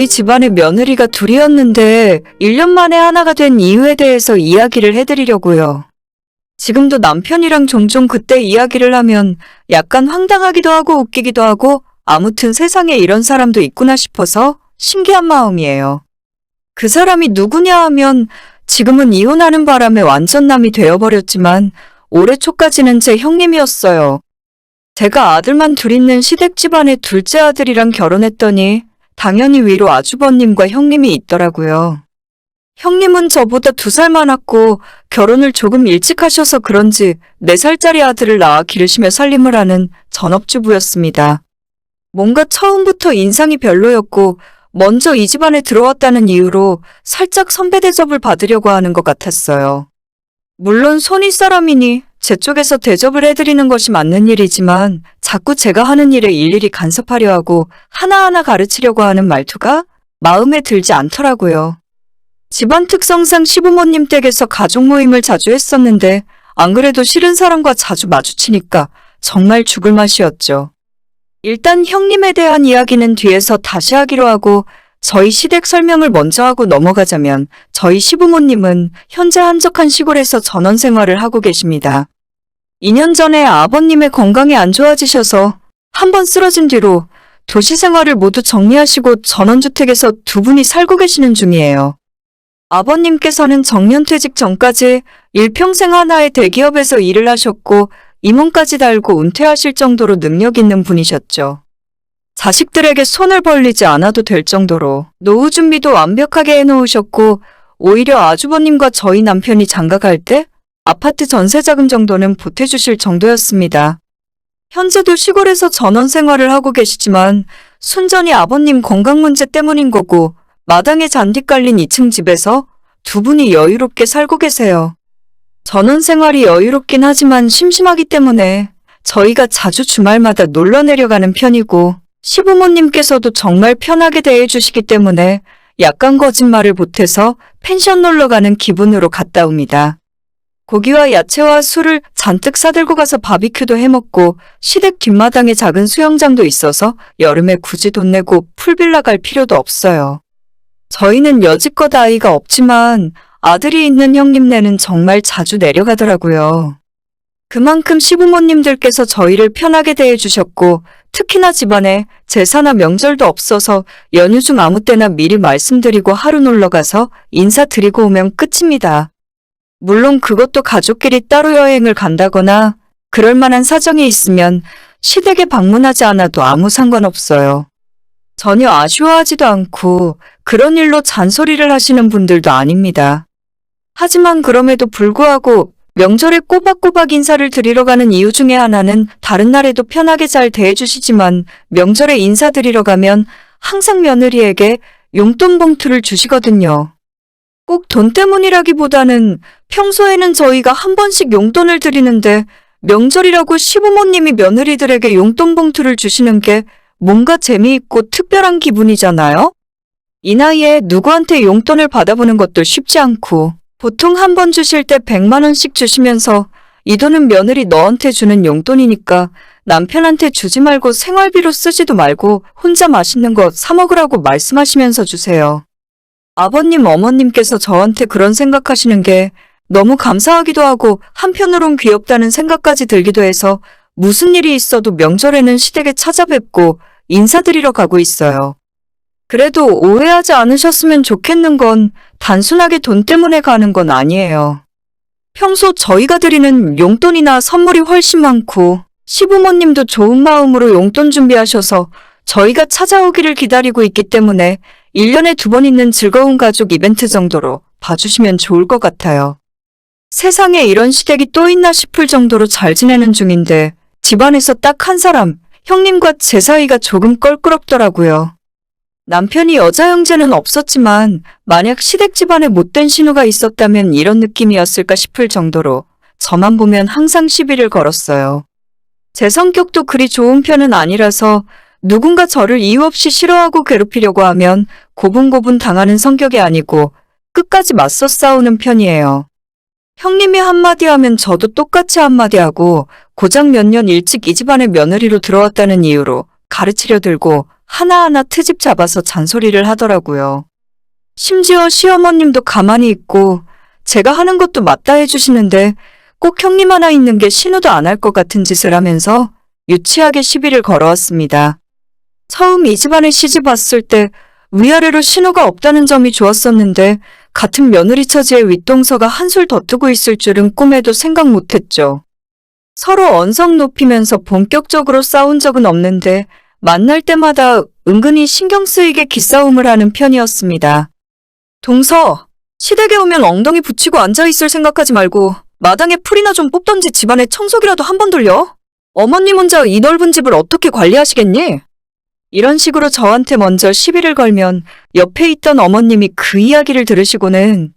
이 집안의 며느리가 둘이었는데 1년 만에 하나가 된 이유에 대해서 이야기를 해드리려고요. 지금도 남편이랑 종종 그때 이야기를 하면 약간 황당하기도 하고 웃기기도 하고 아무튼 세상에 이런 사람도 있구나 싶어서 신기한 마음이에요. 그 사람이 누구냐 하면 지금은 이혼하는 바람에 완전남이 되어버렸지만 올해 초까지는 제 형님이었어요. 제가 아들만 둘 있는 시댁 집안의 둘째 아들이랑 결혼했더니 당연히 위로 아주버님과 형님이 있더라고요. 형님은 저보다 2살 많았고 결혼을 조금 일찍 하셔서 그런지 4살짜리 아들을 낳아 기르시며 살림을 하는 전업주부였습니다. 뭔가 처음부터 인상이 별로였고 먼저 이 집안에 들어왔다는 이유로 살짝 선배 대접을 받으려고 하는 것 같았어요. 물론 손윗사람이니 제 쪽에서 대접을 해드리는 것이 맞는 일이지만 자꾸 제가 하는 일에 일일이 간섭하려 하고 하나하나 가르치려고 하는 말투가 마음에 들지 않더라고요. 집안 특성상 시부모님 댁에서 가족 모임을 자주 했었는데 안 그래도 싫은 사람과 자주 마주치니까 정말 죽을 맛이었죠. 일단 형님에 대한 이야기는 뒤에서 다시 하기로 하고 저희 시댁 설명을 먼저 하고 넘어가자면 저희 시부모님은 현재 한적한 시골에서 전원 생활을 하고 계십니다. 2년 전에 아버님의 건강이 안 좋아지셔서 한번 쓰러진 뒤로 도시 생활을 모두 정리하시고 전원주택에서 2분이 살고 계시는 중이에요. 아버님께서는 정년퇴직 전까지 일평생 하나의 대기업에서 일을 하셨고 임원까지 달고 은퇴하실 정도로 능력 있는 분이셨죠. 자식들에게 손을 벌리지 않아도 될 정도로 노후 준비도 완벽하게 해놓으셨고 오히려 아주버님과 저희 남편이 장가갈 때 아파트 전세 자금 정도는 보태주실 정도였습니다. 현재도 시골에서 전원 생활을 하고 계시지만 순전히 아버님 건강 문제 때문인 거고 마당에 잔디 깔린 2층 집에서 2분이 여유롭게 살고 계세요. 전원 생활이 여유롭긴 하지만 심심하기 때문에 저희가 자주 주말마다 놀러 내려가는 편이고 시부모님께서도 정말 편하게 대해주시기 때문에 약간 거짓말을 보태서 펜션 놀러 가는 기분으로 갔다 옵니다. 고기와 야채와 술을 잔뜩 싸들고 가서 바비큐도 해먹고 시댁 뒷마당에 작은 수영장도 있어서 여름에 굳이 돈 내고 풀빌라 갈 필요도 없어요. 저희는 여지껏 아이가 없지만 아들이 있는 형님네는 정말 자주 내려가더라고요. 그만큼 시부모님들께서 저희를 편하게 대해주셨고 특히나 집안에 제사나 명절도 없어서 연휴 중 아무 때나 미리 말씀드리고 하루 놀러가서 인사드리고 오면 끝입니다. 물론 그것도 가족끼리 따로 여행을 간다거나 그럴 만한 사정이 있으면 시댁에 방문하지 않아도 아무 상관없어요. 전혀 아쉬워하지도 않고 그런 일로 잔소리를 하시는 분들도 아닙니다. 하지만 그럼에도 불구하고 명절에 꼬박꼬박 인사를 드리러 가는 이유 중에 하나는 다른 날에도 편하게 잘 대해주시지만 명절에 인사드리러 가면 항상 며느리에게 용돈 봉투를 주시거든요. 꼭 돈 때문이라기보다는 평소에는 저희가 한 번씩 용돈을 드리는데 명절이라고 시부모님이 며느리들에게 용돈 봉투를 주시는 게 뭔가 재미있고 특별한 기분이잖아요? 이 나이에 누구한테 용돈을 받아보는 것도 쉽지 않고 보통 한 번 주실 때 100만 원씩 주시면서 이 돈은 며느리 너한테 주는 용돈이니까 남편한테 주지 말고 생활비로 쓰지도 말고 혼자 맛있는 거 사 먹으라고 말씀하시면서 주세요. 아버님, 어머님께서 저한테 그런 생각하시는 게 너무 감사하기도 하고 한편으론 귀엽다는 생각까지 들기도 해서 무슨 일이 있어도 명절에는 시댁에 찾아뵙고 인사드리러 가고 있어요. 그래도 오해하지 않으셨으면 좋겠는 건 단순하게 돈 때문에 가는 건 아니에요. 평소 저희가 드리는 용돈이나 선물이 훨씬 많고 시부모님도 좋은 마음으로 용돈 준비하셔서 저희가 찾아오기를 기다리고 있기 때문에 1년에 2번 있는 즐거운 가족 이벤트 정도로 봐주시면 좋을 것 같아요. 세상에 이런 시댁이 또 있나 싶을 정도로 잘 지내는 중인데 집안에서 딱 한 사람, 형님과 제 사이가 조금 껄끄럽더라고요. 남편이 여자 형제는 없었지만 만약 시댁 집안에 못된 신우가 있었다면 이런 느낌이었을까 싶을 정도로 저만 보면 항상 시비를 걸었어요. 제 성격도 그리 좋은 편은 아니라서 누군가 저를 이유 없이 싫어하고 괴롭히려고 하면 고분고분 당하는 성격이 아니고 끝까지 맞서 싸우는 편이에요. 형님이 한마디 하면 저도 똑같이 한마디 하고 고작 몇 년 일찍 이 집안의 며느리로 들어왔다는 이유로 가르치려 들고 하나하나 트집 잡아서 잔소리를 하더라고요. 심지어 시어머님도 가만히 있고 제가 하는 것도 맞다 해주시는데 꼭 형님 하나 있는 게 신호도 안 할 것 같은 짓을 하면서 유치하게 시비를 걸어왔습니다. 처음 이 집안에 시집 왔을 때 위아래로 신호가 없다는 점이 좋았었는데 같은 며느리 처지의 윗동서가 한술 더 뜨고 있을 줄은 꿈에도 생각 못했죠. 서로 언성 높이면서 본격적으로 싸운 적은 없는데 만날 때마다 은근히 신경 쓰이게 기싸움을 하는 편이었습니다. 동서, 시댁에 오면 엉덩이 붙이고 앉아있을 생각하지 말고 마당에 풀이나 좀 뽑던지 집안에 청소기라도 한 번 돌려. 어머님 혼자 이 넓은 집을 어떻게 관리하시겠니? 이런 식으로 저한테 먼저 시비를 걸면 옆에 있던 어머님이 그 이야기를 들으시고는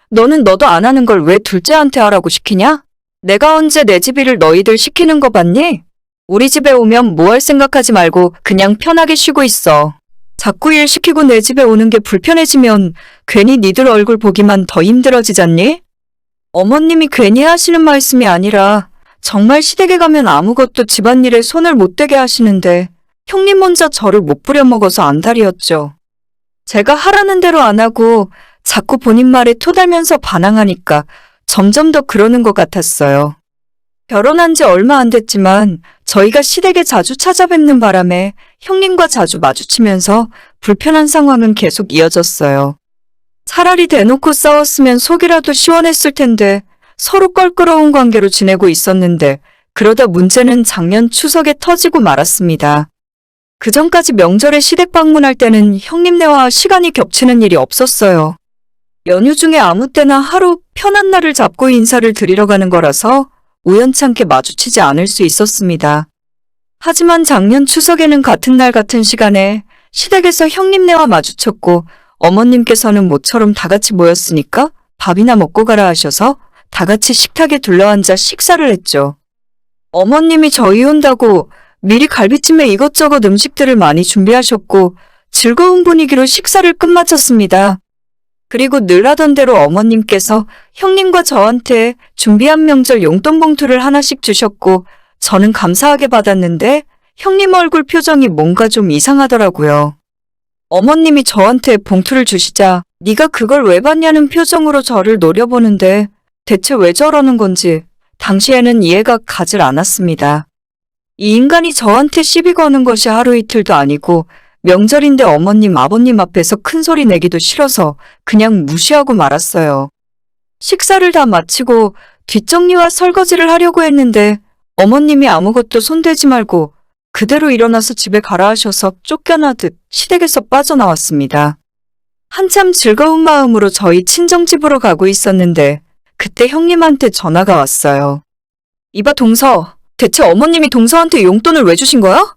너는 너도 안 하는 걸 왜 둘째한테 하라고 시키냐? 내가 언제 내 집 일을 너희들 시키는 거 봤니? 우리 집에 오면 뭐 할 생각하지 말고 그냥 편하게 쉬고 있어. 자꾸 일 시키고 내 집에 오는 게 불편해지면 괜히 니들 얼굴 보기만 더 힘들어지잖니? 어머님이 괜히 하시는 말씀이 아니라 정말 시댁에 가면 아무것도 집안일에 손을 못 대게 하시는데 형님 혼자 저를 못 부려먹어서 안달이었죠. 제가 하라는 대로 안 하고 자꾸 본인 말에 토달면서 반항하니까 점점 더 그러는 것 같았어요. 결혼한 지 얼마 안 됐지만 저희가 시댁에 자주 찾아뵙는 바람에 형님과 자주 마주치면서 불편한 상황은 계속 이어졌어요. 차라리 대놓고 싸웠으면 속이라도 시원했을 텐데 서로 껄끄러운 관계로 지내고 있었는데 그러다 문제는 작년 추석에 터지고 말았습니다. 그전까지 명절에 시댁 방문할 때는 형님네와 시간이 겹치는 일이 없었어요. 연휴 중에 아무 때나 하루 편한 날을 잡고 인사를 드리러 가는 거라서 우연찮게 마주치지 않을 수 있었습니다. 하지만 작년 추석에는 같은 날 같은 시간에 시댁에서 형님네와 마주쳤고 어머님께서는 모처럼 다 같이 모였으니까 밥이나 먹고 가라 하셔서 다 같이 식탁에 둘러앉아 식사를 했죠. 어머님이 저희 온다고 미리 갈비찜에 이것저것 음식들을 많이 준비하셨고 즐거운 분위기로 식사를 끝마쳤습니다. 그리고 늘 하던 대로 어머님께서 형님과 저한테 준비한 명절 용돈 봉투를 하나씩 주셨고 저는 감사하게 받았는데 형님 얼굴 표정이 뭔가 좀 이상하더라고요. 어머님이 저한테 봉투를 주시자 네가 그걸 왜 받냐는 표정으로 저를 노려보는데 대체 왜 저러는 건지 당시에는 이해가 가질 않았습니다. 이 인간이 저한테 시비 거는 것이 하루 이틀도 아니고 명절인데 어머님 아버님 앞에서 큰 소리 내기도 싫어서 그냥 무시하고 말았어요. 식사를 다 마치고 뒷정리와 설거지를 하려고 했는데 어머님이 아무것도 손대지 말고 그대로 일어나서 집에 가라 하셔서 쫓겨나듯 시댁에서 빠져나왔습니다. 한참 즐거운 마음으로 저희 친정집으로 가고 있었는데 그때 형님한테 전화가 왔어요. 이봐 동서, 대체 어머님이 동서한테 용돈을 왜 주신 거야?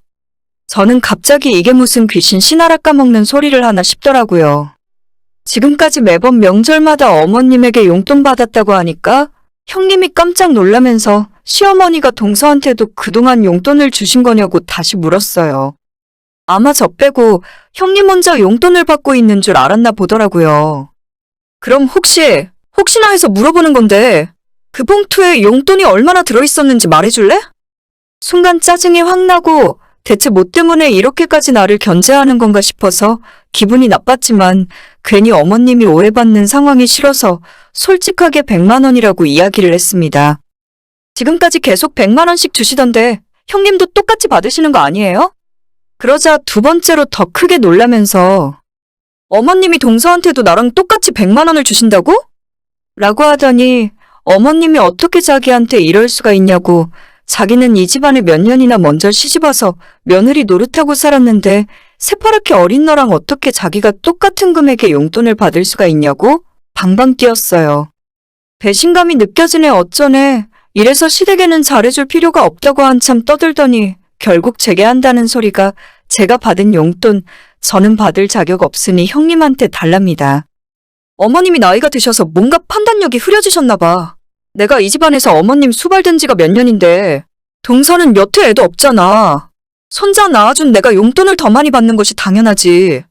저는 갑자기 이게 무슨 귀신 신하라 까먹는 소리를 하나 싶더라고요. 지금까지 매번 명절마다 어머님에게 용돈 받았다고 하니까 형님이 깜짝 놀라면서 시어머니가 동서한테도 그동안 용돈을 주신 거냐고 다시 물었어요. 아마 저 빼고 형님 혼자 용돈을 받고 있는 줄 알았나 보더라고요. 그럼 혹시나 해서 물어보는 건데 그 봉투에 용돈이 얼마나 들어있었는지 말해줄래? 순간 짜증이 확 나고 대체 뭐 때문에 이렇게까지 나를 견제하는 건가 싶어서 기분이 나빴지만 괜히 어머님이 오해받는 상황이 싫어서 솔직하게 100만 원이라고 이야기를 했습니다. 지금까지 계속 100만 원씩 주시던데 형님도 똑같이 받으시는 거 아니에요? 그러자 두 번째로 더 크게 놀라면서 어머님이 동서한테도 나랑 똑같이 100만 원을 주신다고? 라고 하더니 어머님이 어떻게 자기한테 이럴 수가 있냐고 자기는 이 집안에 몇 년이나 먼저 시집와서 며느리 노릇하고 살았는데 새파랗게 어린 너랑 어떻게 자기가 똑같은 금액의 용돈을 받을 수가 있냐고 방방 뛰었어요. 배신감이 느껴지네 어쩌네. 이래서 시댁에는 잘해줄 필요가 없다고 한참 떠들더니 결국 제게 한다는 소리가 제가 받은 용돈 저는 받을 자격 없으니 형님한테 달랍니다. 어머님이 나이가 드셔서 뭔가 판단력이 흐려지셨나 봐. 내가 이 집안에서 어머님 수발된 지가 몇 년인데 동서는 몇 해 애도 없잖아. 손자 낳아준 내가 용돈을 더 많이 받는 것이 당연하지.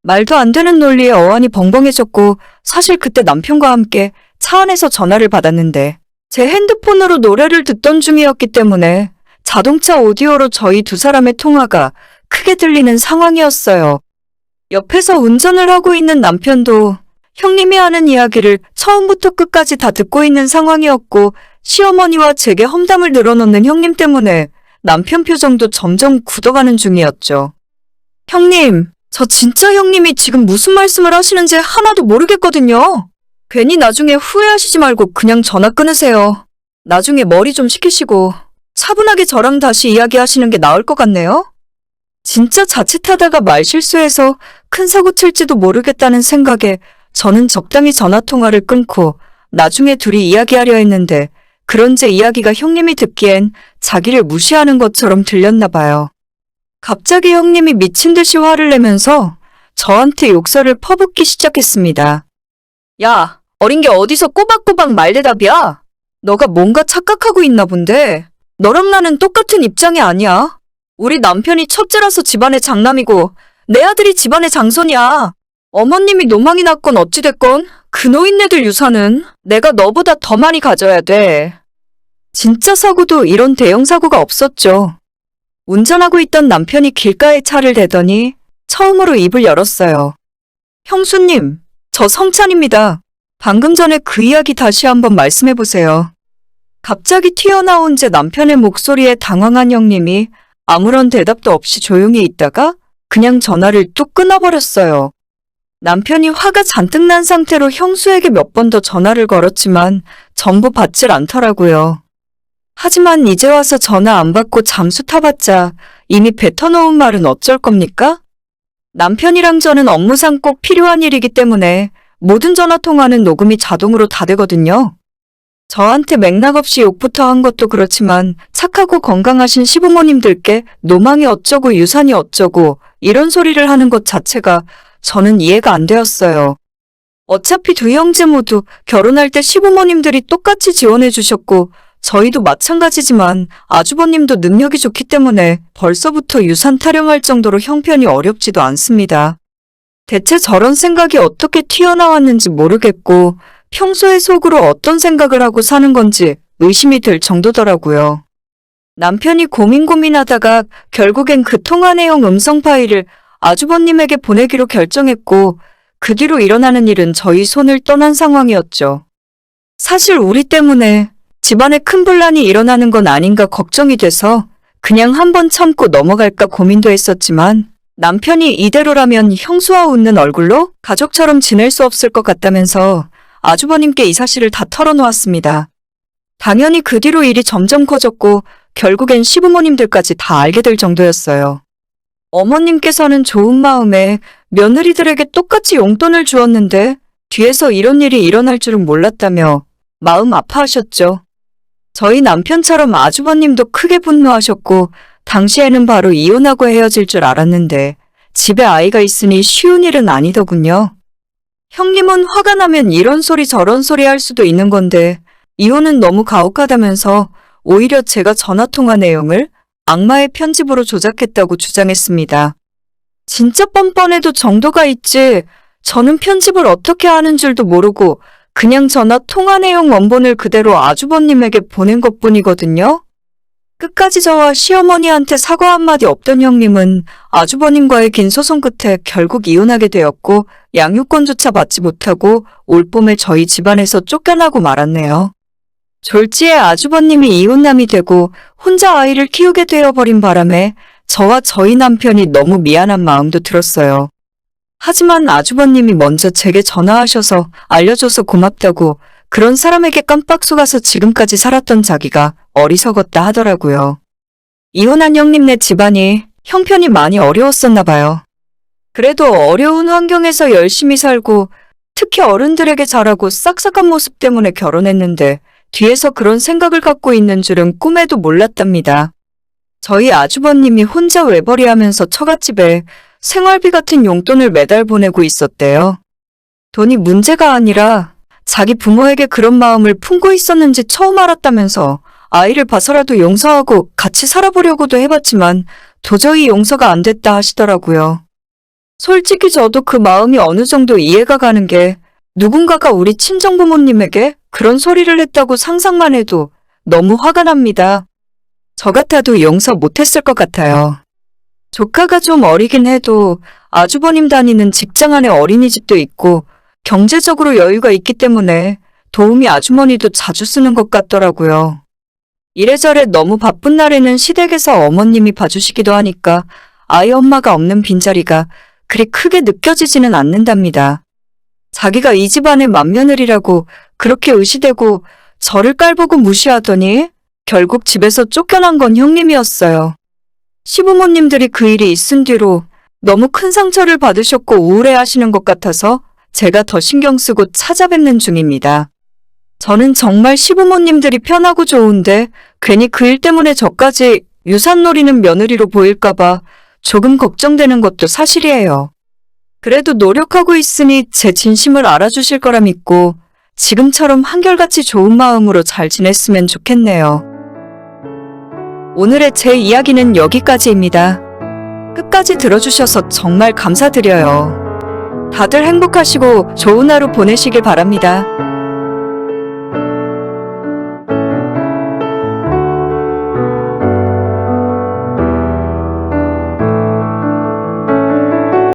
말도 안 되는 논리에 어안이 벙벙해졌고 사실 그때 남편과 함께 차 안에서 전화를 받았는데 제 핸드폰으로 노래를 듣던 중이었기 때문에 자동차 오디오로 저희 두 사람의 통화가 크게 들리는 상황이었어요. 옆에서 운전을 하고 있는 남편도 형님이 하는 이야기를 처음부터 끝까지 다 듣고 있는 상황이었고, 시어머니와 제게 험담을 늘어놓는 형님 때문에 남편 표정도 점점 굳어가는 중이었죠. 형님, 저 진짜 형님이 지금 무슨 말씀을 하시는지 하나도 모르겠거든요. 괜히 나중에 후회하시지 말고 그냥 전화 끊으세요. 나중에 머리 좀 식히시고 차분하게 저랑 다시 이야기하시는 게 나을 것 같네요. 진짜 자칫하다가 말실수해서 큰 사고 칠지도 모르겠다는 생각에 저는 적당히 전화 통화를 끊고 나중에 둘이 이야기하려 했는데, 그런 제 이야기가 형님이 듣기엔 자기를 무시하는 것처럼 들렸나 봐요. 갑자기 형님이 미친 듯이 화를 내면서 저한테 욕설을 퍼붓기 시작했습니다. 야, 어린 게 어디서 꼬박꼬박 말대답이야? 너가 뭔가 착각하고 있나 본데. 너랑 나는 똑같은 입장이 아니야. 우리 남편이 첫째라서 집안의 장남이고 내 아들이 집안의 장손이야. 어머님이 노망이 났건 어찌됐건 그 노인네들 유산은 내가 너보다 더 많이 가져야 돼. 진짜 사고도 이런 대형 사고가 없었죠. 운전하고 있던 남편이 길가에 차를 대더니 처음으로 입을 열었어요. 형수님, 저 성찬입니다. 방금 전에 그 이야기 다시 한번 말씀해 보세요. 갑자기 튀어나온 제 남편의 목소리에 당황한 형님이 아무런 대답도 없이 조용히 있다가 그냥 전화를 뚝 끊어버렸어요. 남편이 화가 잔뜩 난 상태로 형수에게 몇 번 더 전화를 걸었지만 전부 받질 않더라고요. 하지만 이제 와서 전화 안 받고 잠수 타봤자 이미 뱉어놓은 말은 어쩔 겁니까? 남편이랑 저는 업무상 꼭 필요한 일이기 때문에 모든 전화통화는 녹음이 자동으로 다 되거든요. 저한테 맥락 없이 욕부터 한 것도 그렇지만 착하고 건강하신 시부모님들께 노망이 어쩌고 유산이 어쩌고 이런 소리를 하는 것 자체가 저는 이해가 안 되었어요. 어차피 두 형제 모두 결혼할 때 시부모님들이 똑같이 지원해 주셨고 저희도 마찬가지지만 아주버님도 능력이 좋기 때문에 벌써부터 유산 타령할 정도로 형편이 어렵지도 않습니다. 대체 저런 생각이 어떻게 튀어나왔는지 모르겠고 평소에 속으로 어떤 생각을 하고 사는 건지 의심이 들 정도더라고요. 남편이 고민하다가 결국엔 그 통화 내용 음성 파일을 아주버님에게 보내기로 결정했고, 그 뒤로 일어나는 일은 저희 손을 떠난 상황이었죠. 사실 우리 때문에 집안에 큰 분란이 일어나는 건 아닌가 걱정이 돼서 그냥 한번 참고 넘어갈까 고민도 했었지만, 남편이 이대로라면 형수와 웃는 얼굴로 가족처럼 지낼 수 없을 것 같다면서 아주버님께 이 사실을 다 털어놓았습니다. 당연히 그 뒤로 일이 점점 커졌고 결국엔 시부모님들까지 다 알게 될 정도였어요. 어머님께서는 좋은 마음에 며느리들에게 똑같이 용돈을 주었는데 뒤에서 이런 일이 일어날 줄은 몰랐다며 마음 아파하셨죠. 저희 남편처럼 아주버님도 크게 분노하셨고 당시에는 바로 이혼하고 헤어질 줄 알았는데 집에 아이가 있으니 쉬운 일은 아니더군요. 형님은 화가 나면 이런 소리 저런 소리 할 수도 있는 건데 이혼은 너무 가혹하다면서 오히려 제가 전화통화 내용을 악마의 편집으로 조작했다고 주장했습니다. 진짜 뻔뻔해도 정도가 있지. 저는 편집을 어떻게 하는 줄도 모르고 그냥 전화 통화 내용 원본을 그대로 아주버님에게 보낸 것뿐이거든요. 끝까지 저와 시어머니한테 사과 한마디 없던 형님은 아주버님과의 긴 소송 끝에 결국 이혼하게 되었고 양육권조차 받지 못하고 올봄에 저희 집안에서 쫓겨나고 말았네요. 졸지에 아주버님이 이혼남이 되고 혼자 아이를 키우게 되어버린 바람에 저와 저희 남편이 너무 미안한 마음도 들었어요. 하지만 아주버님이 먼저 제게 전화하셔서 알려줘서 고맙다고 그런 사람에게 깜빡 속아서 지금까지 살았던 자기가 어리석었다 하더라고요. 이혼한 형님네 집안이 형편이 많이 어려웠었나 봐요. 그래도 어려운 환경에서 열심히 살고 특히 어른들에게 잘하고 싹싹한 모습 때문에 결혼했는데 뒤에서 그런 생각을 갖고 있는 줄은 꿈에도 몰랐답니다. 저희 아주버님이 혼자 외벌이하면서 처갓집에 생활비 같은 용돈을 매달 보내고 있었대요. 돈이 문제가 아니라 자기 부모에게 그런 마음을 품고 있었는지 처음 알았다면서 아이를 봐서라도 용서하고 같이 살아보려고도 해봤지만 도저히 용서가 안 됐다 하시더라고요. 솔직히 저도 그 마음이 어느 정도 이해가 가는 게 누군가가 우리 친정부모님에게 그런 소리를 했다고 상상만 해도 너무 화가 납니다. 저 같아도 용서 못했을 것 같아요. 조카가 좀 어리긴 해도 아주버님 다니는 직장 안에 어린이집도 있고 경제적으로 여유가 있기 때문에 도우미 아주머니도 자주 쓰는 것 같더라고요. 이래저래 너무 바쁜 날에는 시댁에서 어머님이 봐주시기도 하니까 아이 엄마가 없는 빈자리가 그리 크게 느껴지지는 않는답니다. 자기가 이 집안의 맏며느리라고 그렇게 의시되고 저를 깔보고 무시하더니 결국 집에서 쫓겨난 건 형님이었어요. 시부모님들이 그 일이 있은 뒤로 너무 큰 상처를 받으셨고 우울해하시는 것 같아서 제가 더 신경 쓰고 찾아뵙는 중입니다. 저는 정말 시부모님들이 편하고 좋은데 괜히 그 일 때문에 저까지 유산 노리는 며느리로 보일까봐 조금 걱정되는 것도 사실이에요. 그래도 노력하고 있으니 제 진심을 알아주실 거라 믿고 지금처럼 한결같이 좋은 마음으로 잘 지냈으면 좋겠네요. 오늘의 제 이야기는 여기까지입니다. 끝까지 들어주셔서 정말 감사드려요. 다들 행복하시고 좋은 하루 보내시길 바랍니다.